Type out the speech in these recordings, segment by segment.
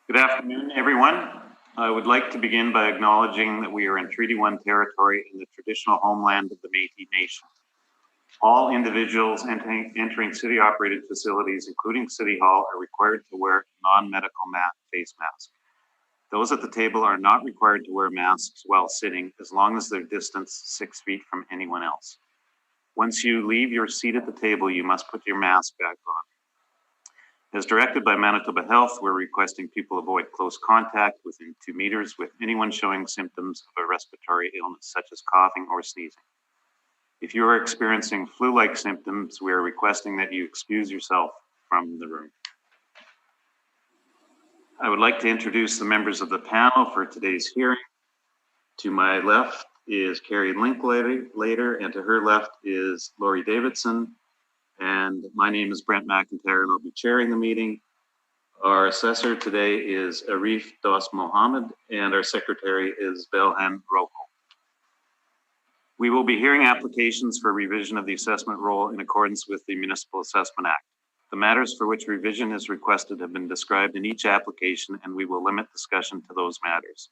Good afternoon, everyone. I would like to begin by acknowledging that we are in Treaty 1 territory in the traditional homeland of the Métis Nation. All individuals entering city-operated facilities, including City Hall, are required to wear a non-medical face mask. Those at the table are not required to wear masks while sitting, as long as they're distanced 6 feet from anyone else. Once you leave your seat at the table, you must put your mask back on. As directed by Manitoba Health, we're requesting people avoid close contact within 2 meters with anyone showing symptoms of a respiratory illness, such as coughing or sneezing. If you are experiencing flu-like symptoms, we are requesting that you excuse yourself from the room. I would like to introduce the members of the panel for today's hearing. To my left is Carrie Linklater, and to her left is Lori Davidson. And my name is Brent McIntyre, and I'll be chairing the meeting. Our assessor today is Arif Das Mohammed, and our secretary is Belhan Roko. We will be hearing applications for revision of the assessment roll in accordance with the Municipal Assessment Act. The matters for which revision is requested have been described in each application, and we will limit discussion to those matters.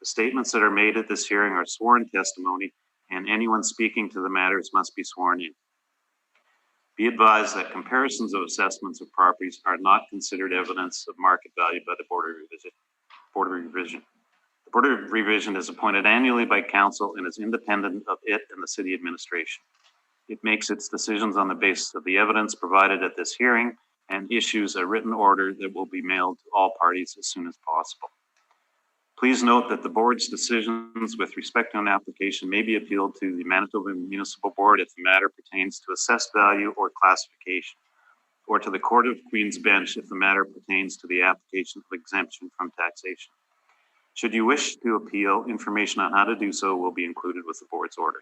The statements that are made at this hearing are sworn testimony, and anyone speaking to the matters must be sworn in. Be advised that comparisons of assessments of properties are not considered evidence of market value by the Board of Revision. The Board of Revision is appointed annually by Council and is independent of it and the City Administration. It makes its decisions on the basis of the evidence provided at this hearing and issues a written order that will be mailed to all parties as soon as possible. Please note that the Board's decisions with respect to an application may be appealed to the Manitoba Municipal Board if the matter pertains to assessed value or classification, or to the Court of Queen's Bench if the matter pertains to the application of exemption from taxation. Should you wish to appeal, information on how to do so will be included with the Board's order.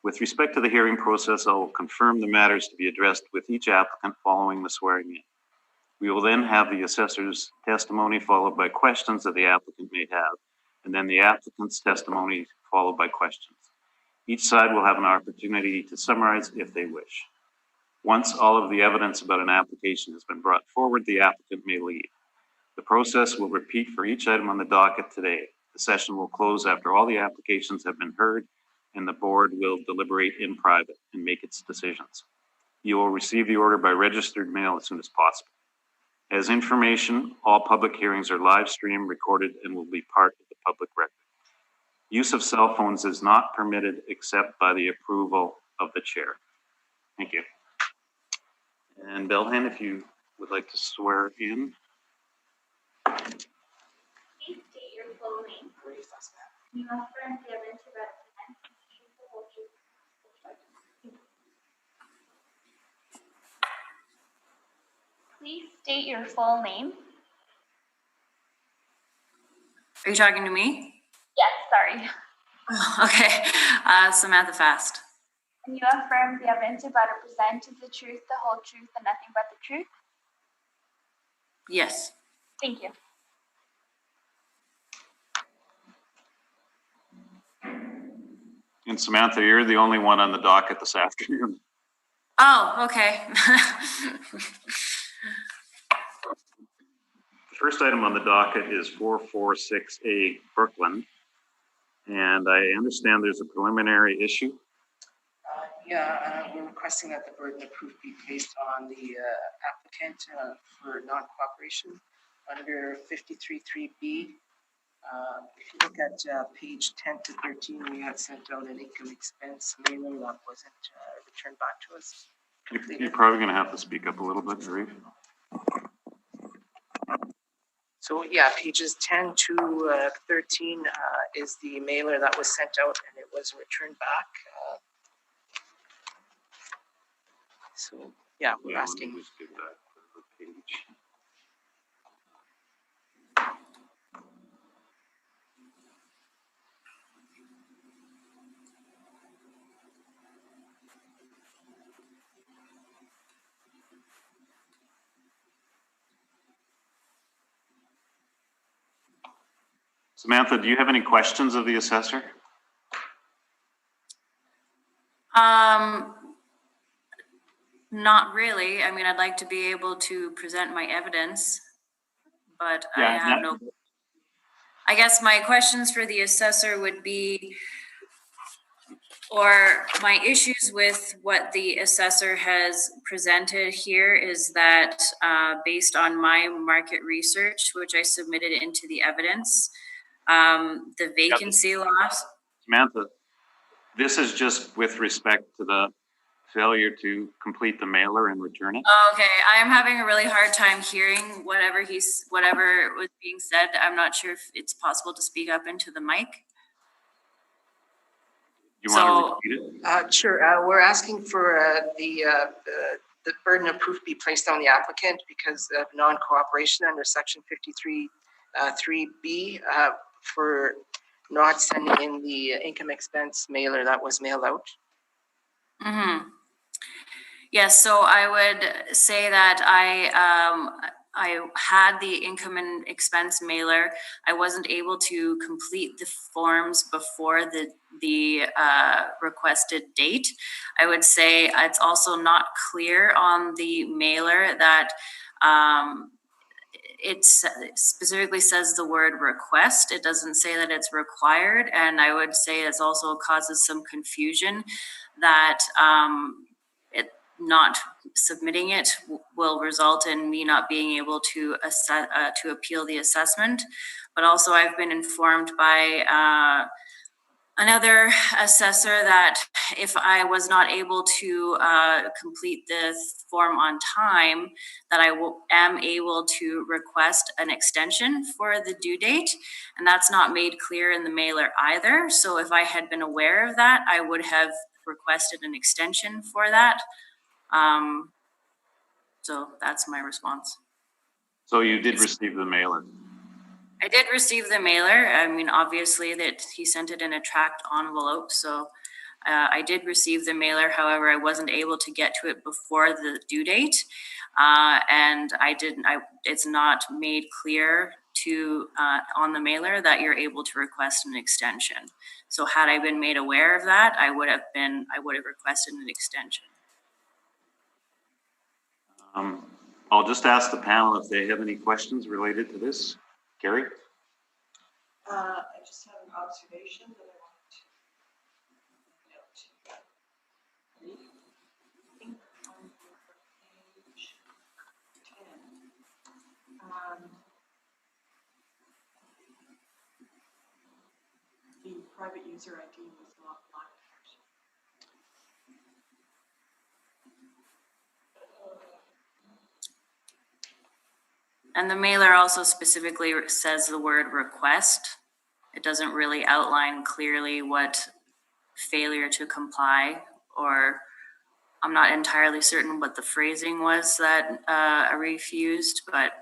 With respect to the hearing process, I will confirm the matters to be addressed with each applicant following the swearing in. We will then have the assessor's testimony followed by questions that the applicant may have, and then the applicant's testimony followed by questions. Each side will have an opportunity to summarize if they wish. Once all of the evidence about an application has been brought forward, the applicant may leave. The process will repeat for each item on the docket today. The session will close after all the applications have been heard, and the Board will deliberate in private and make its decisions. You will receive the order by registered mail as soon as possible. As information, all public hearings are live streamed, recorded, and will be part of the public record. Use of cell phones is not permitted except by the approval of the chair. Thank you. And Belhan, if you would like to swear in. Please state your full name. You must affirm the evidence to represent the whole truth. Please state your full name. Are you talking to me? Yes, sorry. Oh, okay. Samantha Fast. And you affirm the evidence about to present is the truth, the whole truth, and nothing but the truth? Yes. Thank you. And Samantha, you're the only one on the docket this afternoon. Oh, okay. The first item on the docket is 446A Brooklyn, and I understand there's a preliminary issue. We're requesting that the burden of proof be placed on the applicant for non-cooperation under 53.3B. If you look at page 10 to 13, we had sent out an income expense mailer that wasn't returned back to us. You're probably going to have to speak up a little bit, Arif. So yeah, pages 10 to 13 is the mailer that was sent out and it was returned back. So yeah, we're asking. Let me just give that the page. Samantha, do you have any questions of the assessor? Not really. I mean, I'd like to be able to present my evidence, but I Yeah, have no. I guess my questions for the assessor would be, or my issues with what the assessor has presented here is that based on my market research, which I submitted into the evidence, the vacancy loss. Samantha, this is just with respect to the failure to complete the mailer and return it. Okay, I am having a really hard time hearing whatever was being said. I'm not sure if it's possible to speak up into the mic. You want to repeat it? Sure. We're asking for the burden of proof be placed on the applicant because of non-cooperation under section 53 3B for not sending in the income expense mailer that was mailed out. Mm-hmm. Yes, so I would say that I had the income and expense mailer. I wasn't able to complete the forms before the requested date. I would say it's also not clear on the mailer that it specifically says the word request. It doesn't say that it's required, and I would say it also causes some confusion that it not submitting it will result in me not being able to to appeal the assessment. But also, I've been informed by another assessor that if I was not able to complete this form on time, that I am able to request an extension for the due date. And that's not made clear in the mailer either. So if I had been aware of that, I would have requested an extension for that. So that's my response. So you did receive the mailer? I did receive the mailer. I mean, obviously that he sent it in a tracked envelope. So I did receive the mailer. However, I wasn't able to get to it before the due date. And it's not made clear to on the mailer that you're able to request an extension. So had I been made aware of that, I would have requested an extension. I'll just ask the panel if they have any questions related to this. Gary? I just have an observation that I wanted to note. I think on page 10, the private user ID was not blocked. And the mailer also specifically says the word request. It doesn't really outline clearly what failure to comply, or I'm not entirely certain what the phrasing was that I refused, but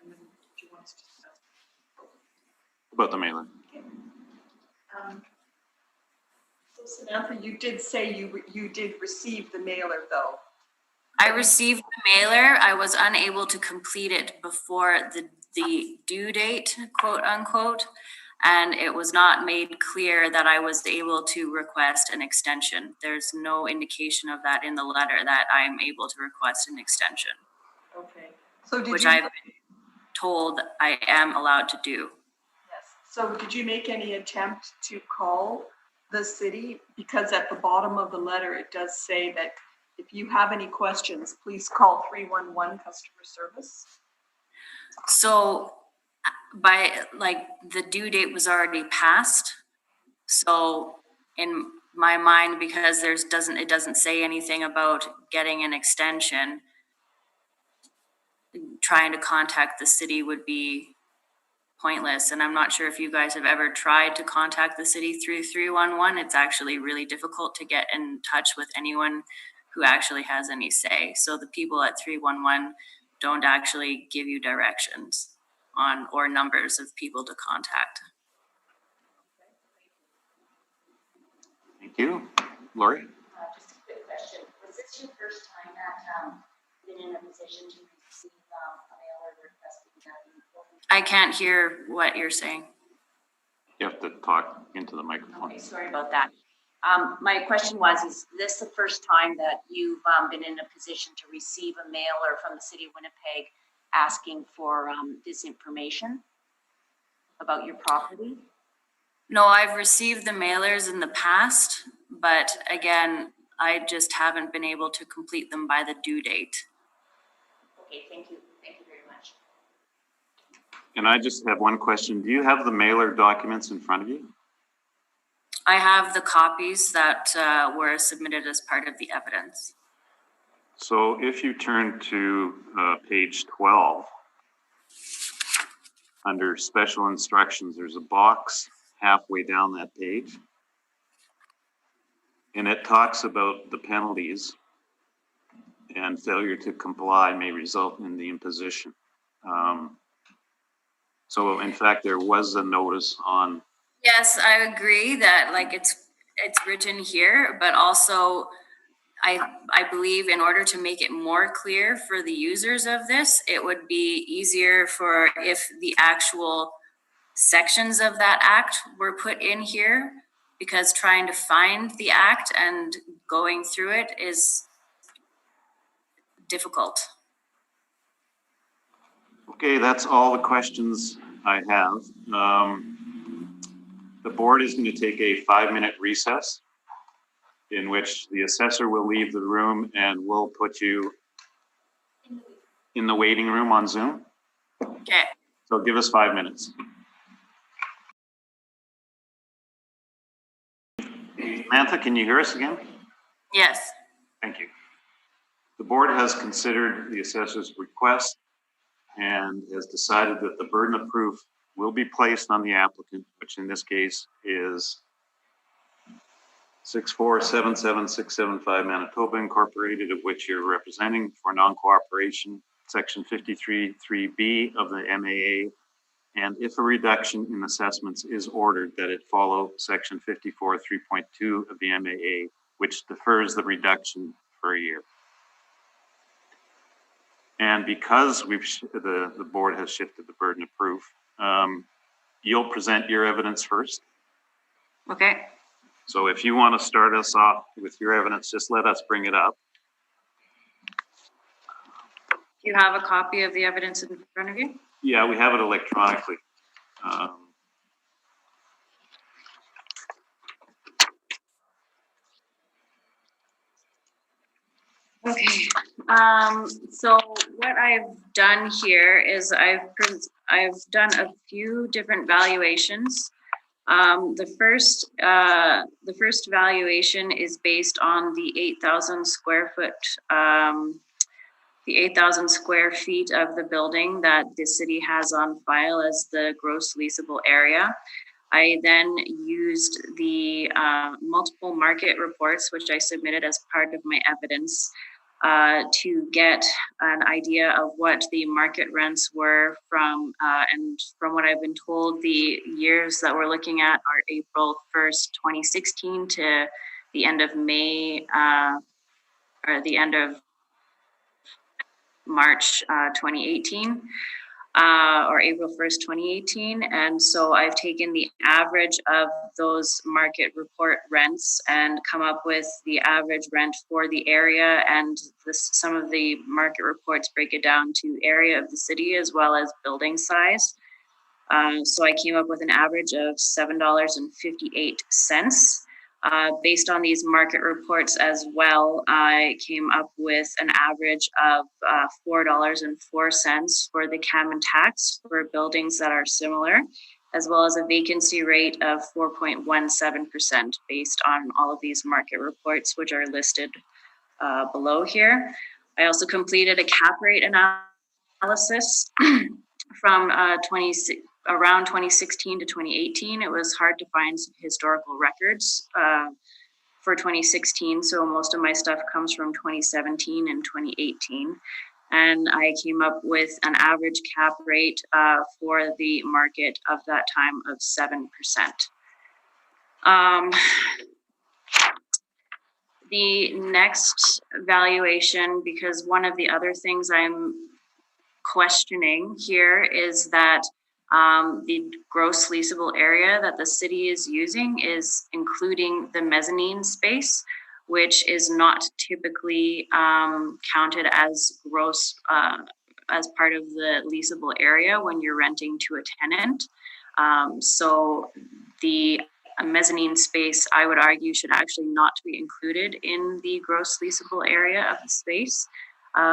And then do you want us to discuss? About the mailer. So Samantha, you did say you did receive the mailer though. I received the mailer. I was unable to complete it before the due date, quote unquote. And it was not made clear that I was able to request an extension. There's no indication of that in the letter that I'm able to request an extension. Okay. So which I've been told I am allowed to do. Yes. So did you make any attempt to call the city? Because at the bottom of the letter, it does say that if you have any questions, please call 311 customer service. So the due date was already passed. So in my mind, because it doesn't say anything about getting an extension, trying to contact the city would be pointless. And I'm not sure if you guys have ever tried to contact the city through 311. It's actually really difficult to get in touch with anyone who actually has any say. So the people at 311 don't actually give you directions on or numbers of people to contact. Thank you. Lori? Just a quick question. Was this your first time at been in a position to receive a mailer requesting that? I can't hear what you're saying. You have to talk into the microphone. Okay, sorry about that. My question was, is this the first time that you've been in a position to receive a mailer from the city of Winnipeg asking for this information about your property? No, I've received the mailers in the past, but again, I just haven't been able to complete them by the due date. Okay, thank you. Thank you very much. And I just have one question. Do you have the mailer documents in front of you? I have the copies that were submitted as part of the evidence. So if you turn to page 12, under special instructions, there's a box halfway down that page. And it talks about the penalties, and failure to comply may result in the imposition. So in fact, there was a notice on. Yes, I agree that like it's written here, but also I believe in order to make it more clear for the users of this, it would be easier for if the actual sections of that act were put in here, because trying to find the act and going through it is difficult. Okay, that's all the questions I have. The board is going to take a 5-minute recess in which the assessor will leave the room and we'll put you in the waiting room on Zoom. Okay. So give us 5 minutes. Samantha, can you hear us again? Yes. Thank you. The board has considered the assessor's request and has decided that the burden of proof will be placed on the applicant, which in this case is 6477675 Manitoba Incorporated, of which you're representing for non-cooperation, section 53(3)B of the MAA. And if a reduction in assessments is ordered, that it follow section 54(3.2) of the MAA, which defers the reduction for a year. And because the board has shifted the burden of proof, you'll present your evidence first. Okay. So if you want to start us off with your evidence, just let us bring it up. You have a copy of the evidence in front of you? Yeah, we have it electronically. Okay. So what I've done here is I've done a few different valuations. The first valuation is based on the 8,000 square foot, the 8,000 square feet of the building that the city has on file as the gross leasable area. I then used the multiple market reports, which I submitted as part of my evidence, to get an idea of what the market rents were from, and from what I've been told, the years that we're looking at are April 1st, 2016 to the end of May, or the end of March 2018. Or April 1st, 2018. And so I've taken the average of those market report rents and come up with the average rent for the area. And some of the market reports break it down to area of the city as well as building size. So I came up with an average of $7.58. Based on these market reports as well, I came up with an average of $4.04 for the common tax for buildings that are similar, as well as a vacancy rate of 4.17% based on all of these market reports, which are listed below here. I also completed a cap rate analysis from around 2016 to 2018. It was hard to find some historical records for 2016. So most of my stuff comes from 2017 and 2018. And I came up with an average cap rate for the market of that time of 7%. The next valuation, because one of the other things I'm questioning here is that The gross leasable area that the city is using is including the mezzanine space, which is not typically counted as gross as part of the leasable area when you're renting to a tenant. So the mezzanine space, I would argue, should actually not be included in the gross leasable area of the space,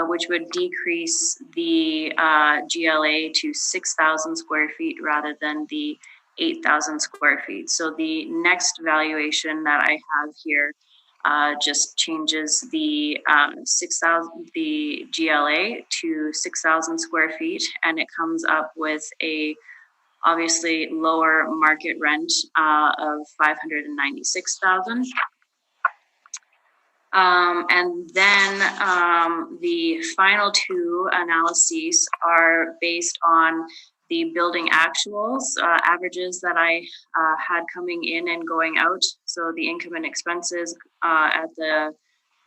which would decrease the GLA to 6,000 square feet rather than the 8,000 square feet. So the next valuation that I have here just changes the 6,000, the GLA to 6,000 square feet, and it comes up with a obviously lower market rent of 596,000. And then the final two analyses are based on the building actuals, averages that I had coming in and going out. So the income and expenses at the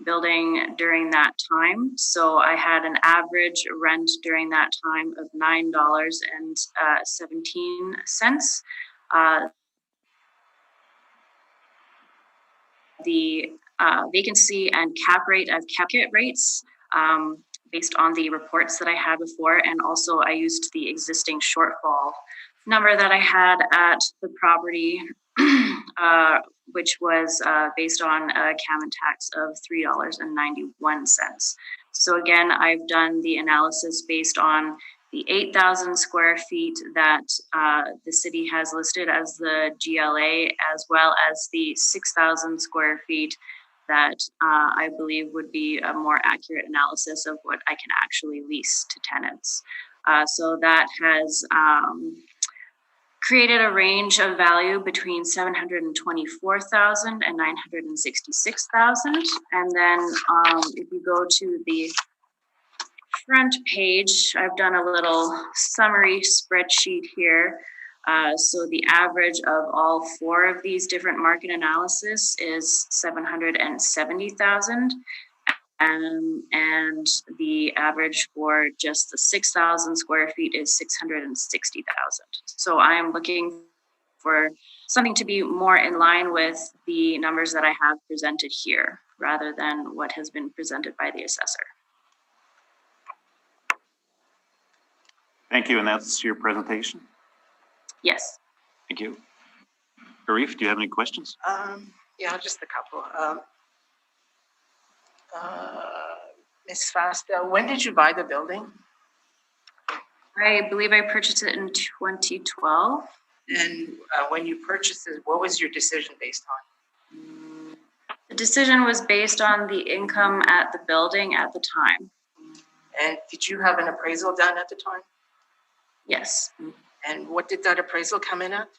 building during that time. So I had an average rent during that time of $9.17. The vacancy and cap rate, I've kept it rates based on the reports that I had before. And also I used the existing shortfall number that I had at the property, which was based on a CAM and tax of $3.91. So again, I've done the analysis based on the 8,000 square feet that the city has listed as the GLA, as well as the 6,000 square feet that I believe would be a more accurate analysis of what I can actually lease to tenants. So that has created a range of value between 724,000 and 966,000. And then if you go to the front page, I've done a little summary spreadsheet here. So the average of all four of these different market analysis is 770,000. And the average for just the 6,000 square feet is 660,000. So I am looking for something to be more in line with the numbers that I have presented here, rather than what has been presented by the assessor. Thank you, and that's your presentation? Yes. Thank you. Arif, do you have any questions? Yeah, just a couple. Ms. Fasta, when did you buy the building? I believe I purchased it in 2012. And when you purchased it, what was your decision based on? The decision was based on the income at the building at the time. And did you have an appraisal done at the time? Yes. And what did that appraisal come in at?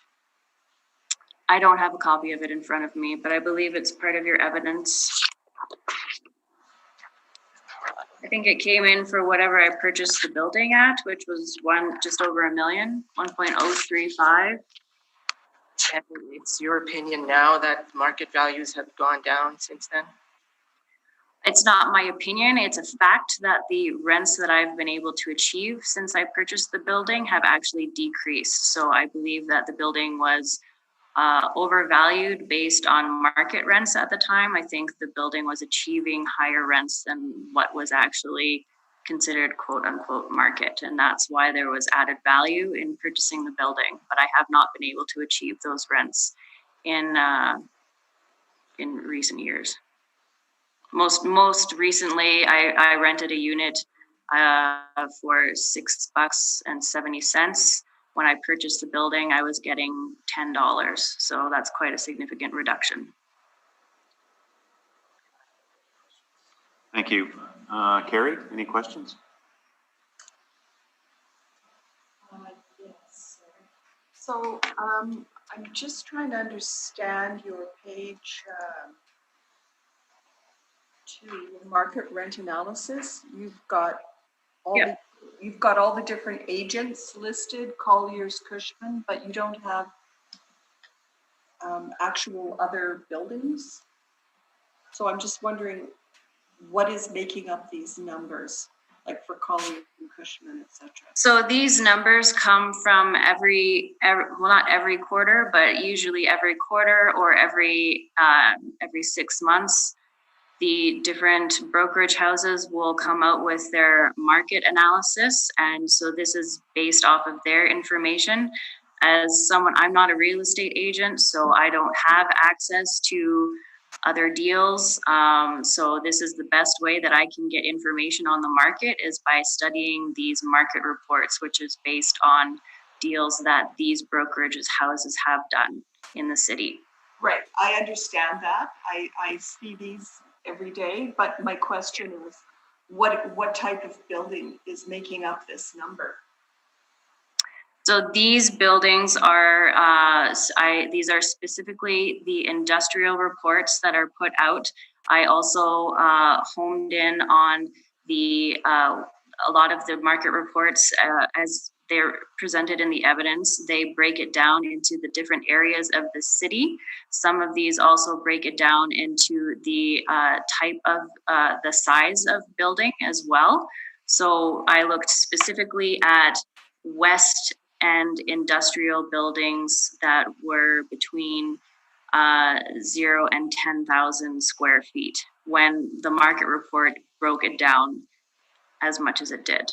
I don't have a copy of it in front of me, but I believe it's part of your evidence. I think it came in for whatever I purchased the building at, which was just over $1 million, 1.035. And it's your opinion now that market values have gone down since then? It's not my opinion. It's a fact that the rents that I've been able to achieve since I purchased the building have actually decreased. So I believe that the building was overvalued based on market rents at the time. I think the building was achieving higher rents than what was actually considered quote unquote market. And that's why there was added value in purchasing the building. But I have not been able to achieve those rents in recent years. Most recently, I rented a unit for $6.70. When I purchased the building, I was getting $10. So that's quite a significant reduction. Thank you. Carrie, any questions? Yes. So I'm just trying to understand your page 2, market rent analysis. You've got all the different agents listed, Colliers, Cushman, but you don't have actual other buildings. So I'm just wondering what is making up these numbers. like for Collier and Cushman, et cetera? So these numbers come from well, not every quarter, but usually every quarter or every 6 months. The different brokerage houses will come out with their market analysis. And so this is based off of their information. As someone, I'm not a real estate agent, so I don't have access to other deals. So this is the best way that I can get information on the market is by studying these market reports, which is based on deals that these brokerage houses have done in the city. Right, I understand that. I see these every day, but my question is, what type of building is making up this number? So these buildings are, these are specifically the industrial reports that are put out. I also homed in on the a lot of the market reports as they're presented in the evidence. They break it down into the different areas of the city. Some of these also break it down into the type of the size of building as well. So I looked specifically at West and industrial buildings that were between 0 and 10,000 square feet when the market report broke it down as much as it did.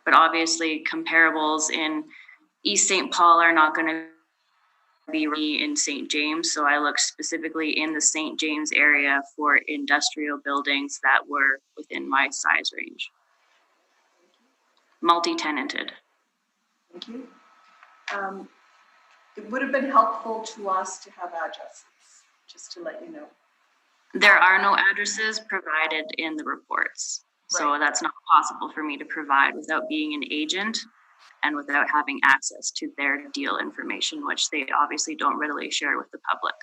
But obviously comparables in East St. Paul are not going to be in St. James. So I looked specifically in the St. James area for industrial buildings that were within my size range. Multi-tenanted. Thank you. It would have been helpful to us to have addresses, just to let you know. There are no addresses provided in the reports. So Right. that's not possible for me to provide without being an agent and without having access to their deal information, which they obviously don't readily share with the public.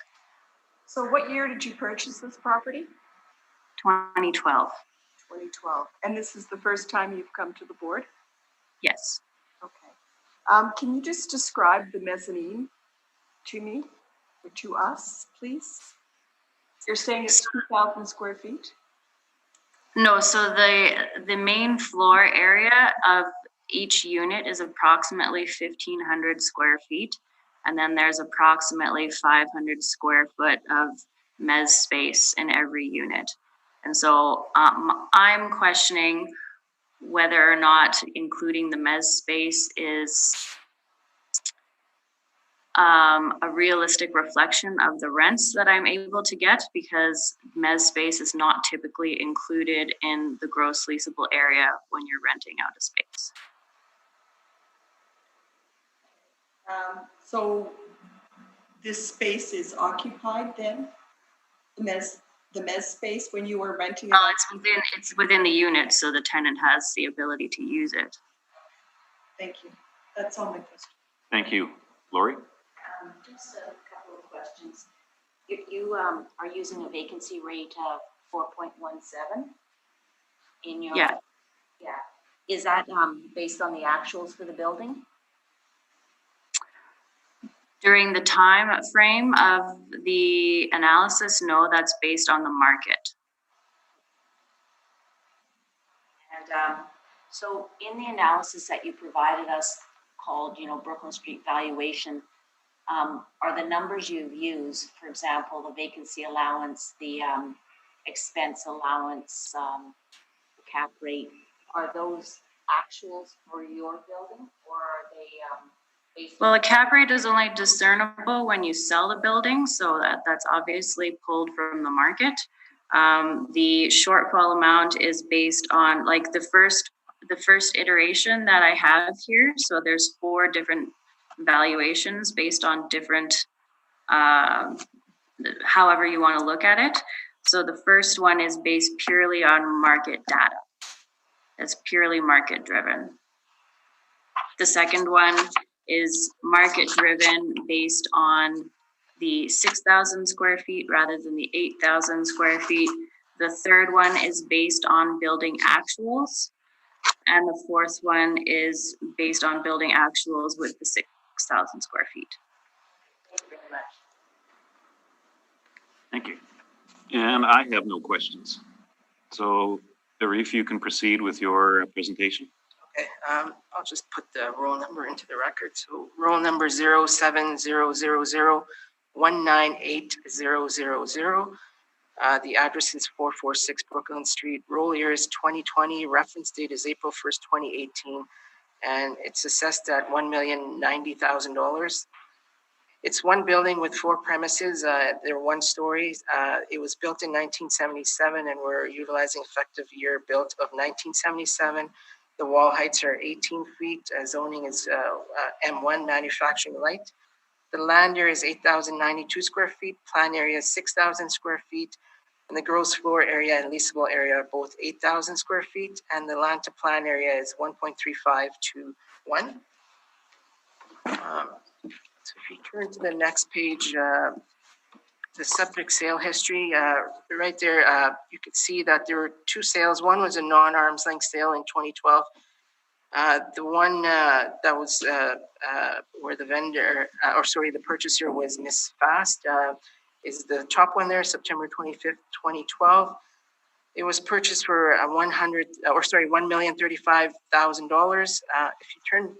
So what year did you purchase this property? 2012, 2012. And this is the first time you've come to the board? yes. Okay. Can you just describe the mezzanine to me or to us, please? You're saying it's 2,000 square feet? No, so the main floor area of each unit is approximately 1,500 square feet. And then there's approximately 500 square foot of mezz space in every unit. And so I'm questioning whether or not including the mezz space is a realistic reflection of the rents that I'm able to get, because mezz space is not typically included in the gross leasable area when you're renting out a space. So this space is occupied then? The mezz space when you were renting it out? It's within the unit, so the tenant has the ability to use it. Thank you. That's all my questions. Thank you. Lori? Just a couple of questions. If you are using a vacancy rate of 4.17 in your... Yeah. Yeah. Is that based on the actuals for the building? During the time frame of the analysis, no, that's based on the market. And so in the analysis that you provided us called, Brooklyn Street valuation, are the numbers you've used, for example, the vacancy allowance, the expense allowance, the cap rate, are those actuals for your building, or are they based Well, on... a cap rate is only discernible when you sell the building, so that's obviously pulled from the market. The shortfall amount is based on like the first iteration that I have here. So there's 4 different valuations based on different, however you want to look at it. So the first one is based purely on market data. It's purely market driven. The second one is market driven based on the 6,000 square feet rather than the 8,000 square feet. The third one is based on building actuals. And the fourth one is based on building actuals with the 6,000 square feet. Thank you very much. Thank you. And I have no questions So Arif, you can proceed with your presentation. Okay, I'll just put the roll number into the record. So roll number 07000198000. The address is 446 Brooklyn Street. Roll year is 2020. Reference date is April 1st, 2018. And it's assessed at $1,090,000. It's one building with 4 premises. They're 1 stories. It was built in 1977 and we're utilizing effective year built of 1977. The wall heights are 18 feet. Zoning is M1 manufacturing light. The land area is 8,092 square feet. Plan area is 6,000 square feet. And the gross floor area and leasable area are both 8,000 square feet. And the land to plan area is 1.35 to 1. So if you turn to the next page, the subject sale history, right there, you could see that there were 2 sales. One was a non-arm's length sale in 2012. The one that was where the vendor, the purchaser was Miss Fast, is the top one there, September 25th, 2012. It was purchased for $1,035,000. If you turn,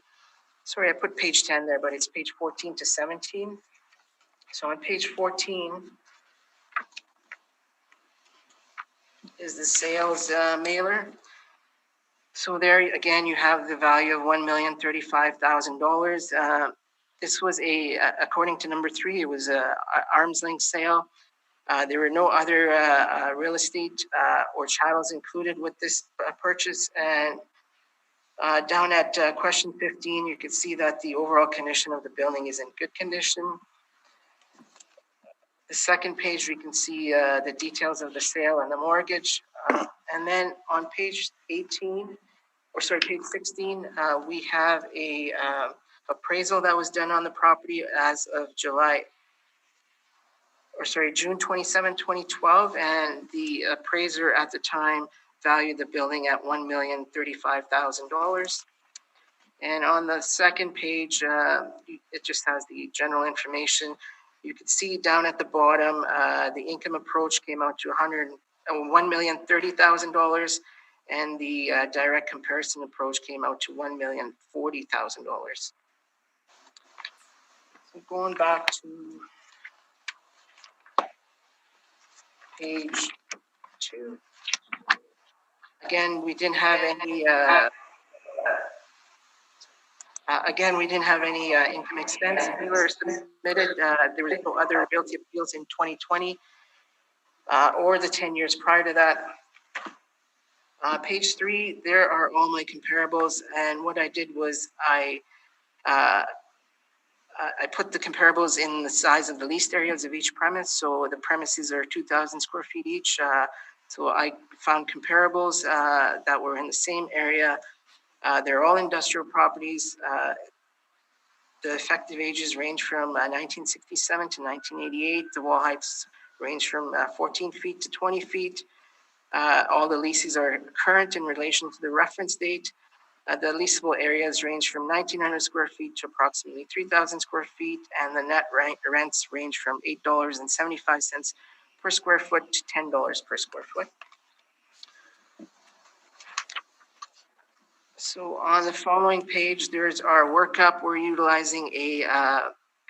sorry, I put page 10 there, but it's page 14 to 17. So on page 14 is the sales mailer. So there again, you have the value of $1,035,000. This was according to number 3, it was a arm's length sale. There were no other real estate or chattels included with this purchase. And down at question 15, you can see that the overall condition of the building is in good condition. The second page, we can see the details of the sale and the mortgage. And then on page 18, page 16, we have a appraisal that was done on the property as of June 27, 2012. And the appraiser at the time valued the building at $1,035,000. And on the second page, it just has the general information. You can see down at the bottom, the income approach came out to $1,030,000, and the direct comparison approach came out to $1,040,000. So going back to page 2. Again, we didn't have any. Income expense submitted. There was no other realty appeals in 2020 or the 10 years prior to that. Page 3, there are all my comparables, and what I did was I put the comparables in the size of the leased areas of each premise. So the premises are 2,000 square feet each. So I found comparables that were in the same area. They're all industrial properties. The effective ages range from 1967 to 1988. The wall heights range from 14 feet to 20 feet. All the leases are current in relation to the reference date. The leasable areas range from 1,900 square feet to approximately 3,000 square feet, and the net rents range from $8.75 per square foot to $10 per square foot. So on the following page, there's our workup. We're utilizing a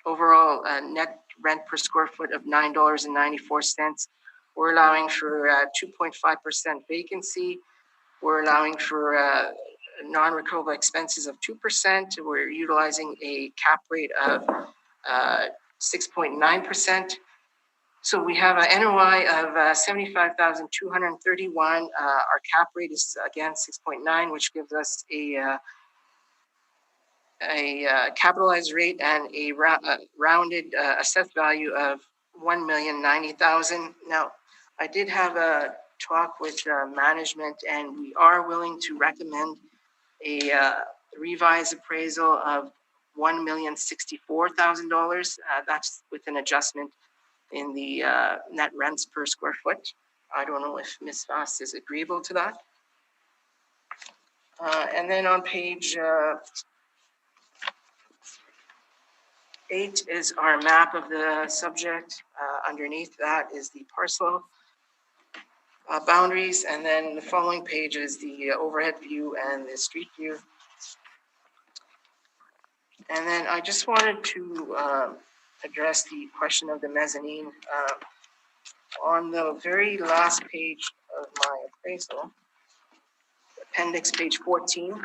overall net rent per square foot of $9.94. We're allowing for 2.5% vacancy. We're allowing for non-recoverable expenses of 2%. We're utilizing a cap rate of 6.9%. So we have an NOI of 75,231. Our cap rate is again 6.9, which gives us a capitalized rate and a rounded assessed value of $1,090,000. Now, I did have a talk with management, and we are willing to recommend a revised appraisal of $1,064,000. That's with an adjustment in the net rents per square foot. I don't know if Ms. Voss is agreeable to that. And then on page 8 is our map of the subject. Underneath that is the parcel. boundaries, and then the following page is the overhead view and the street view. And then I just wanted to address the question of the mezzanine. On the very last page of my appraisal, appendix page 14,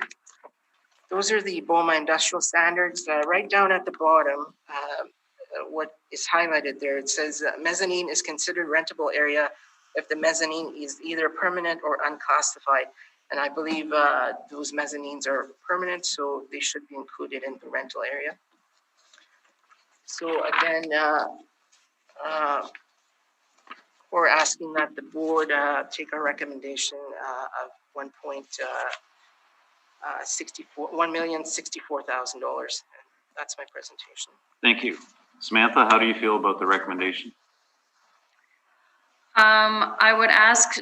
those are the BOMA industrial standards. Right down at the bottom, what is highlighted there, it says mezzanine is considered rentable area if the mezzanine is either permanent or unclassified. And I believe those mezzanines are permanent, so they should be included in the rental area. So again, we're asking that the board take our recommendation of $1,064,000. That's my presentation. Thank you. Samantha, how do you feel about the recommendation? I would ask,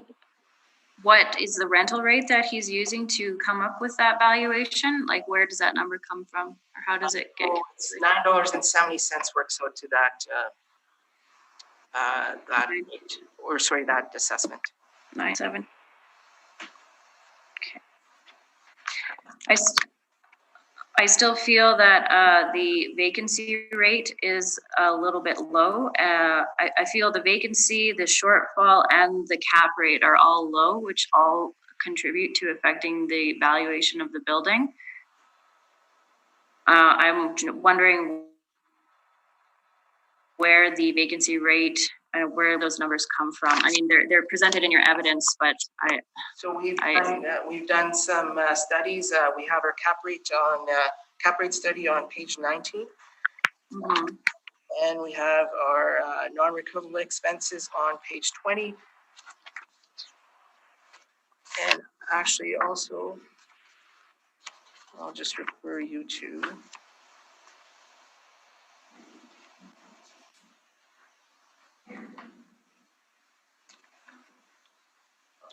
what is the rental rate that he's using to come up with that valuation? Like, where does that number come from, or how does it get? It's $9.70 works out to that that assessment. 9.7. Okay. I still feel that the vacancy rate is a little bit low. I feel the vacancy, the shortfall, and the cap rate are all low, which all contribute to affecting the valuation of the building. I'm wondering where the vacancy rate and where those numbers come from. I mean, they're presented in your evidence, but we've done some studies. We have our cap rate study on page 19. Mm-hmm. And we have our non-recoverable expenses on page 20. And actually also, I'll just refer you to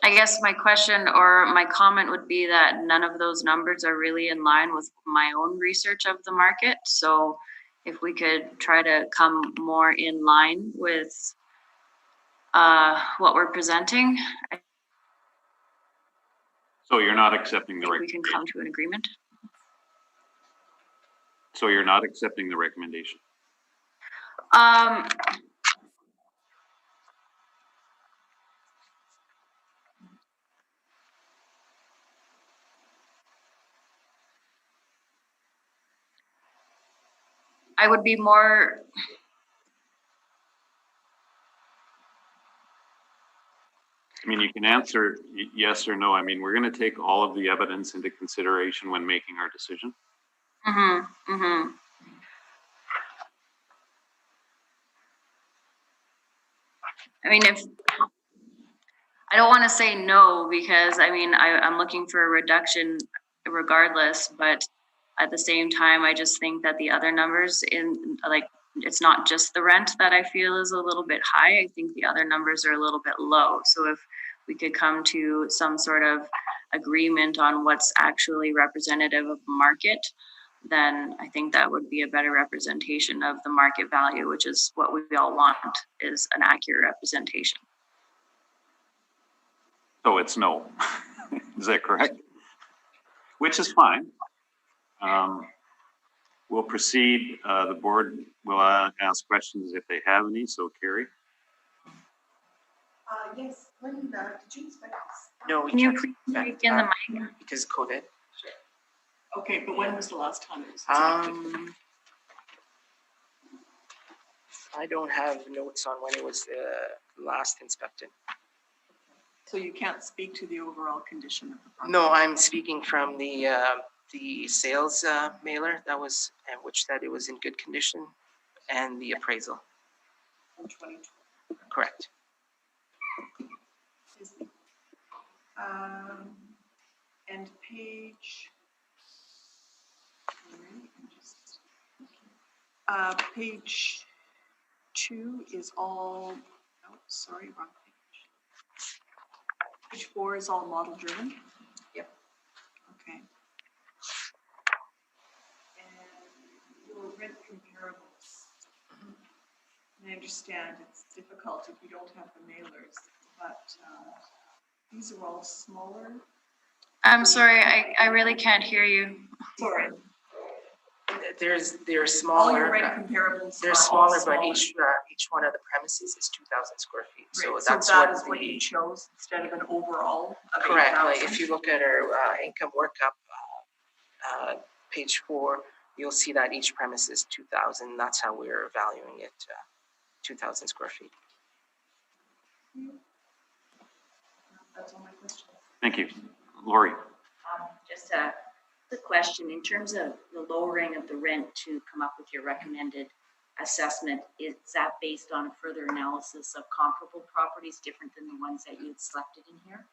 I guess my question or my comment would be that none of those numbers are really in line with my own research of the market. So if we could try to come more in line with what we're presenting, So you're not accepting the we recommendation? can come to an agreement. So you're not accepting the recommendation? I would be more, I mean, you can answer yes or no. I mean, we're going to take all of the evidence into consideration when making our decision. I mean, I don't want to say no, because I mean, I'm looking for a reduction regardless, but at the same time, I just think that the other numbers it's not just the rent that I feel is a little bit high. I think the other numbers are a little bit low. So if we could come to some sort of agreement on what's actually representative of the market, then I think that would be a better representation of the market value, which is what we all want, is an accurate representation. So it's no. Is that correct? Which is fine. We'll proceed. The board will ask questions if they have any. So Carrie? Yes, when, did you expect this? no. We Can you can't please expect speak in the that mic? because of COVID. Okay, but when was the last time it was inspected? I don't have notes on when it was last inspected. So you can't speak to the overall condition of the property? No, I'm speaking from the sales mailer that was, which said it was in good condition, and the appraisal. In 2020. Correct. And page. Page 2 is all. Oh, sorry, wrong page. Page 4 is all model driven. Yep. Okay. And your rent comparables. I understand it's difficult if you don't have the mailers, but These are all smaller. I'm sorry, I really can't hear you. Sorry. They're All smaller. your rent comparables They're are all smaller, but smaller. each one of the premises is 2,000 square feet. So Right, that's that what is what you chose instead of an overall of correct. Like 8,000. if you look at our income workup, page 4, you'll see that each premise is 2,000. That's how we're valuing it, 2,000 square feet. That's all my questions. Thank you. Lori? Just a quick question. In terms of the lowering of the rent to come up with your recommended assessment, is that based on further analysis of comparable properties different than the ones that you had selected in here?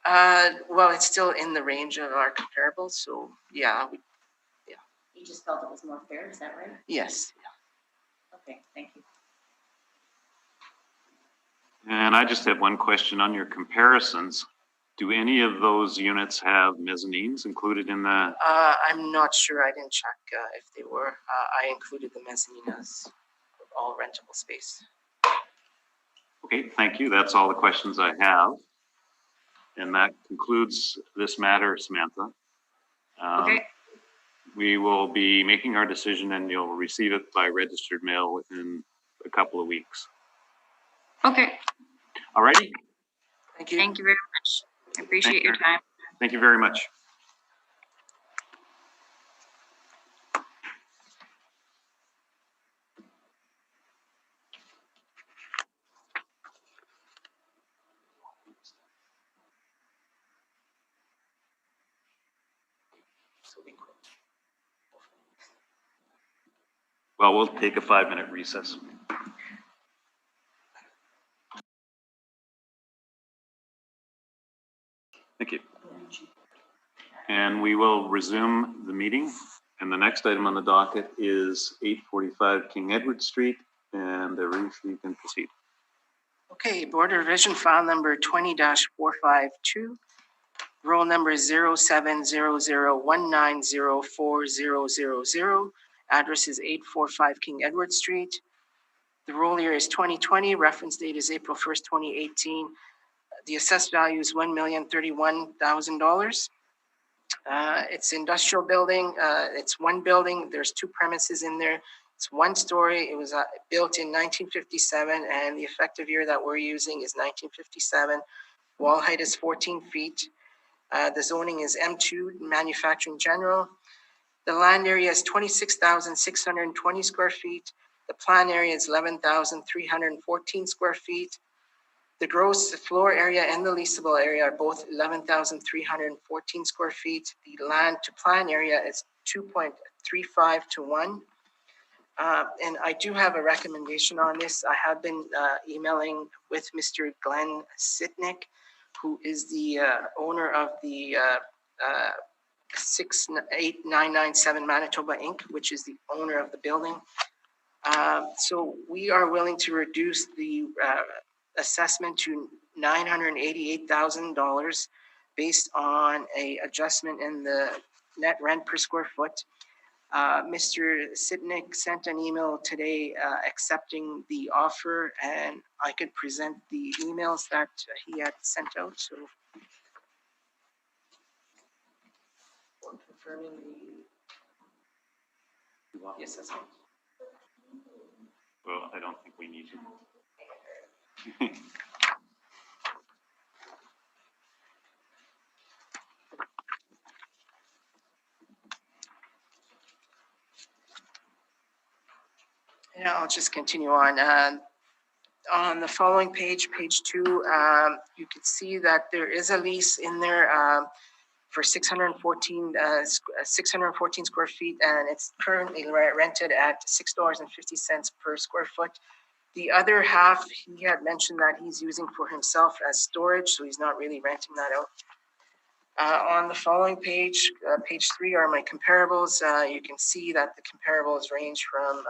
Well, it's still in the range of our comparables. So yeah, You just felt it was more fair, is that right? yes. Okay, thank you. And I just have one question on your comparisons. Do any of those units have mezzanines included in the? I'm not sure. I didn't check if they were. I included the mezzanine as all rentable space. Okay, thank you. That's all the questions I have. And that concludes this matter, Samantha. Okay. We will be making our decision and you'll receive it by registered mail within a couple of weeks. Okay, All righty? Thank you. thank you very much. I appreciate your time. Thank you very much. Well, we'll take a 5-minute recess. Thank you. And we will resume the meeting. And the next item on the docket is 845 King Edward Street. And Ruth, you can proceed. Okay, Board of Revision file number 20-452, roll number 070019040000. Address is 845 King Edward Street. The roll year is 2020, reference date is April 1st, 2018. The assessed value is $1,031,000. It's industrial building. It's one building. There's 2 premises in there. It's 1 story. It was built in 1957, and the effective year that we're using is 1957. Wall height is 14 feet. The zoning is M2, manufacturing general. The land area is 26,620 square feet. The plan area is 11,314 square feet. The gross floor area and the leasable area are both 11,314 square feet. The land to plan area is 2.35 to 1. And I do have a recommendation on this. I have been emailing with Mr. Glenn Sitnick, who is the owner of the 68997 Manitoba Inc., which is the owner of the building. So we are willing to reduce the assessment to $988,000 based on a adjustment in the net rent per square foot. Mr. Sitnick sent an email today accepting the offer, and I could present the emails that he had sent out. So, confirming the assessment. Well, I don't think we need to. Yeah, I'll just continue on. On the following page, page 2, you can see that there is a lease in there for 614 square feet, and it's currently rented at $6.50 per square foot. The other half, he had mentioned that he's using for himself as storage, so he's not really renting that out. On the following page, page 3 are my comparables. You can see that the comparables range from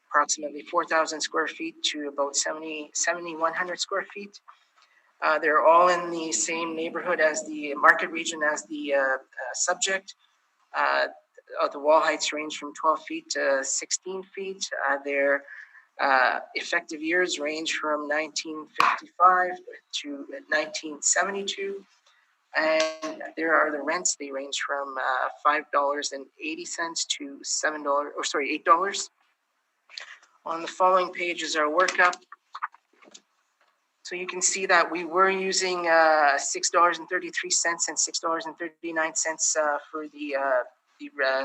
approximately 4,000 square feet to about 7,100 square feet. They're all in the same neighborhood as the market region as the subject. The wall heights range from 12 feet to 16 feet. They're Effective years range from 1955 to 1972. And there are the rents, they range from $5.80 to $8. On the following page is our workup. So you can see that we were using $6.33 and $6.39 for the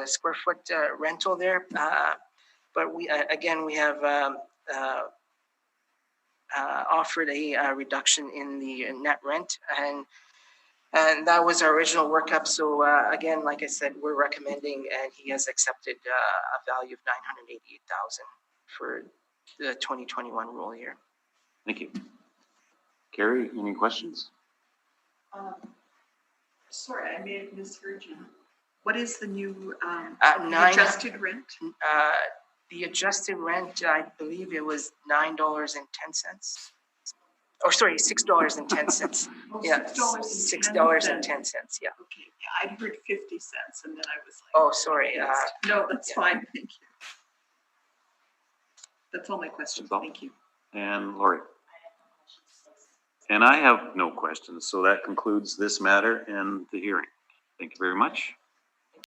square foot rental there. But we have offered a reduction in the net rent, and that was our original workup. So again, like I said, we're recommending, and he has accepted a value of $988,000 for the 2021 roll year. Thank you. Carrie, any questions? Sorry, I may have misheard you. What is the new adjusted rent? The adjusted rent, I believe it was $9.10. Oh, sorry, $6.10. Oh, Yeah, $6.10. Yeah. Okay, yeah, I'd heard 50 cents, and then I was like, Oh, sorry. no, that's yeah. fine. Thank you. That's all my questions. That's all? Thank you. And Lori? And I have no questions, so that concludes this matter and the hearing. Thank you very much.